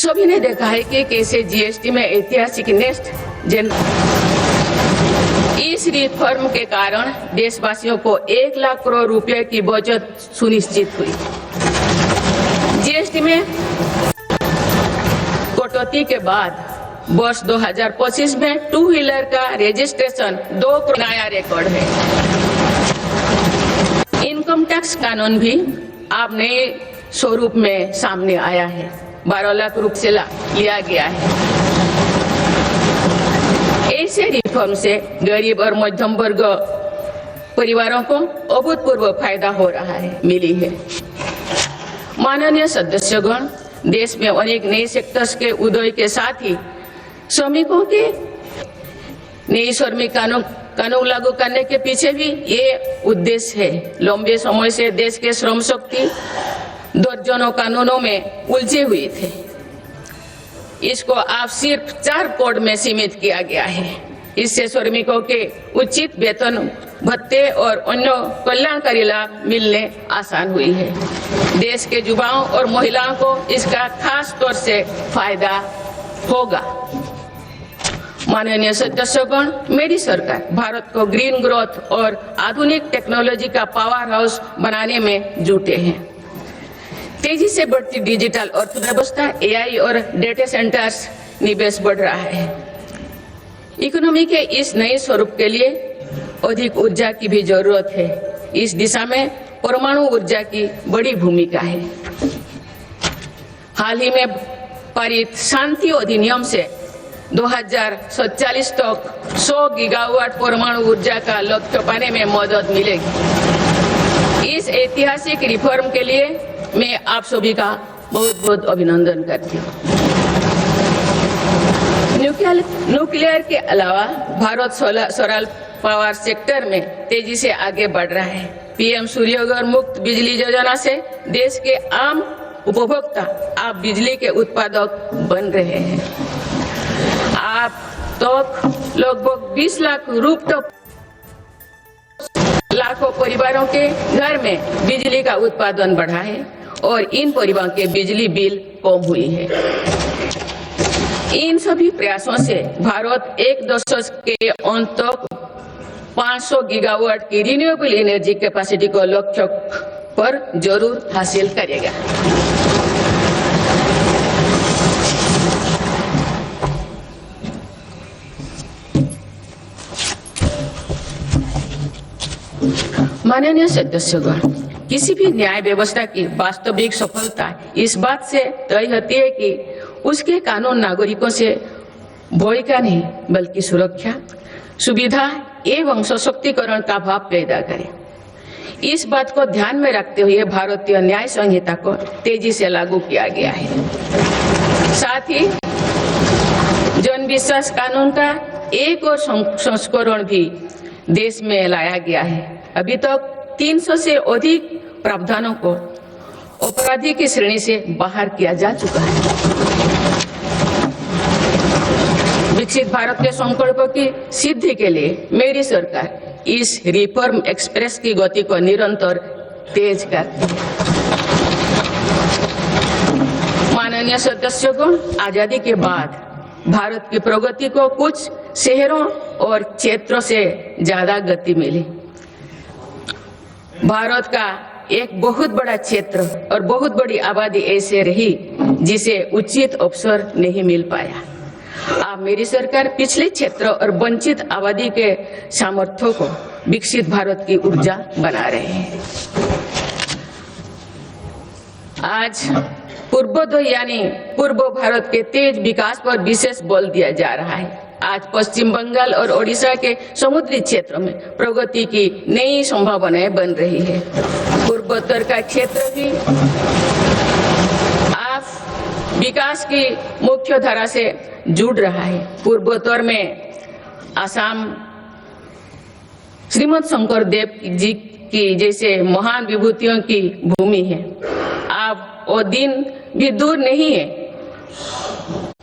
सभी ने देखा है कि कैसे जीएसटी में ऐतिहासिक नेक्स्ट जेन इस रिफॉर्म के कारण देशवासियों को 1 लाख करोड़ रुपए की बचत सुनिश्चित हुई। जीएसटी में कटौती के बाद वर्ष 2025 में 2 व्हीलर का रजिस्ट्रेशन 2 करोड़ नया रिकॉर्ड है। इनकम टैक्स कानून भी अब नए स्वरूप में सामने आया है। 12 लाख रुपए से लिया गया है। ऐसे रिफॉर्म से गरीब और मध्यम वर्ग परिवारों को अभूतपूर्व फायदा हो रहा है, मिली है। माननीय सदस्यगण, देश में अनेक नए सेक्टर्स के उदय के साथ ही श्रमिकों के नई श्रमिक कानून लागू करने के पीछे भी ये उद्देश्य है। लंबे समय से देश के श्रम शक्ति दर्जनों कानूनों में उलझे हुए थे। इसको आप सिर्फ 4 कोड में सीमित किया गया है। इससे श्रमिकों के उचित वेतन भत्ते और अन्य कल्याणकारी लाभ मिलने आसान हुई है। देश के युवाओं और महिलाओं को इसका खास तौर से फायदा होगा। माननीय सदस्यगण, मेरी सरकार भारत को ग्रीन ग्रोथ और आधुनिक टेक्नोलॉजी का पावर हाउस बनाने में जुटे हैं। तेजी से बढ़ती डिजिटल अर्थव्यवस्था, एआई और डेटा सेंटर्स निवेश बढ़ रहा है। इकोनॉमी के इस नए स्वरूप के लिए अधिक ऊर्जा की भी जरूरत है। इस दिशा में परमाणु ऊर्जा की बड़ी भूमिका है। हाल ही में पारित शांति अधिनियम से 2047 तक 100 गीगावाट परमाणु ऊर्जा का लक्ष्य पाने में मदद मिलेगी। इस ऐतिहासिक रिफॉर्म के लिए मैं आप सभी का बहुत बहुत अभिनंदन करती हूँ। न्यूक्लियर के अलावा भारत सोलर पावर सेक्टर में तेजी से आगे बढ़ रहा है। पीएम सूर्यघर मुक्त बिजली योजना से देश के आम उपभोक्ता आप बिजली के उत्पादक बन रहे हैं। आप तक लगभग 20 लाख रूफटॉप लाखों परिवारों के घर में बिजली का उत्पादन बढ़ा है और इन परिवारों के बिजली बिल कम हुई है। इन सभी प्रयासों से भारत 1 दशक के अंत तक 500 गीगावाट की रिन्यूएबल एनर्जी कैपेसिटी को लक्ष्य पर जरूर हासिल करेगा। माननीय सदस्यगण, किसी भी न्याय व्यवस्था की वास्तविक सफलता इस बात से तय होती है कि उसके कानून नागरिकों से भय का नहीं बल्कि सुरक्षा, सुविधा एवं सशक्तिकरण का भाव पैदा करे। इस बात को ध्यान में रखते हुए भारतीय न्याय संहिता को तेजी से लागू किया गया है। साथ ही जन विश्वास कानून का एक और संस्करण भी देश में लाया गया है। अभी तक 300 से अधिक प्रावधानों को अपराधी की श्रेणी से बाहर किया जा चुका है। विकसित भारत के संकल्प की सिद्धि के लिए मेरी सरकार इस रिफॉर्म एक्सप्रेस की गति को निरंतर तेज करती है। माननीय सदस्यों, आजादी के बाद भारत की प्रगति को कुछ शहरों और क्षेत्रों से ज्यादा गति मिली। भारत का एक बहुत बड़ा क्षेत्र और बहुत बड़ी आबादी ऐसे रही जिसे उचित अवसर नहीं मिल पाया। अब मेरी सरकार पिछले क्षेत्र और वंचित आबादी के सामर्थ्यों को विकसित भारत की ऊर्जा बना रहे हैं। आज पूर्वोदय यानी पूर्व भारत के तेज विकास पर विशेष बल दिया जा रहा है। आज पश्चिम बंगाल और ओडिशा के समुद्री क्षेत्रों में प्रगति की नई संभावनाएं बन रही है। पूर्वोत्तर का क्षेत्र भी आज विकास की मुख्य धारा से जुड़ रहा है। पूर्वोत्तर में असम श्रीमद शंकर देव जी की जैसे महान विभूतियों की भूमि है। अब वो दिन भी दूर नहीं है।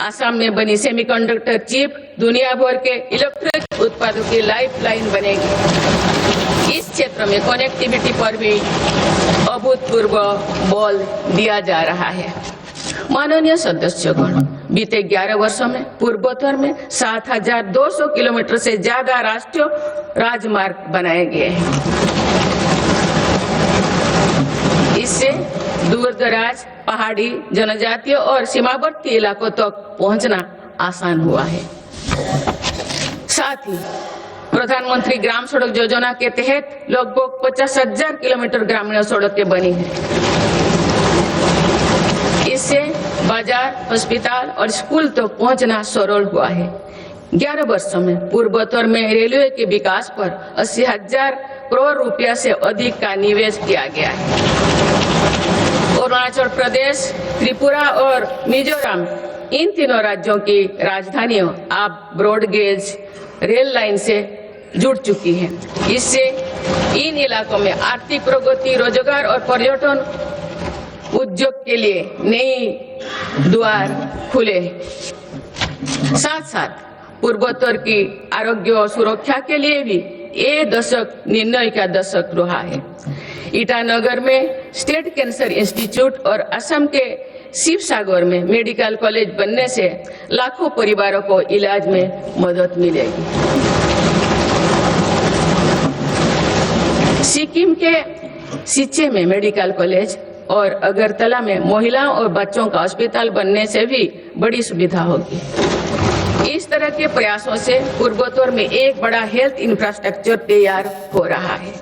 असम में बनी सेमीकंडक्टर चिप दुनिया भर के इलेक्ट्रिक उत्पादों की लाइफलाइन बनेगी। इस क्षेत्र में कनेक्टिविटी पर भी अभूतपूर्व बल दिया जा रहा है। माननीय सदस्यगण, बीते 11 वर्षों में पूर्वोत्तर में 7,200 किलोमीटर से ज्यादा राष्ट्रीय राजमार्ग बनाए गए हैं। इससे दूर दराज, पहाड़ी, जनजातीय और सीमावर्ती इलाकों तक पहुंचना आसान हुआ है। साथ ही प्रधानमंत्री ग्राम सड़क योजना के तहत लगभग 50,000 किलोमीटर ग्रामीण सड़कें बनी हैं। इससे बाजार, अस्पताल और स्कूल तक पहुंचना सरल हुआ है। 11 वर्षों में पूर्वोत्तर में रेलवे के विकास पर 80,000 करोड़ रुपया से अधिक का निवेश किया गया है। अरुणाचल प्रदेश, त्रिपुरा और मिजोरम, इन तीनों राज्यों की राजधानियां अब ब्रॉड गेज रेल लाइन से जुड़ चुकी है। इससे इन इलाकों में आर्थिक प्रगति, रोजगार और पर्यटन उद्योग के लिए नई द्वार खुले हैं। साथ साथ पूर्वोत्तर की आरोग्य और सुरक्षा के लिए भी ये दशक निर्णय का दशक रहा है। ईटानगर में स्टेट कैंसर इंस्टीट्यूट और असम के शिवसागर में मेडिकल कॉलेज बनने से लाखों परिवारों को इलाज में मदद मिलेगी। सिक्किम के सिच्चे में मेडिकल कॉलेज और अगरतला में महिलाओं और बच्चों का अस्पताल बनने से भी बड़ी सुविधा होगी। इस तरह के प्रयासों से पूर्वोत्तर में एक बड़ा हेल्थ इंफ्रास्ट्रक्चर तैयार हो रहा है।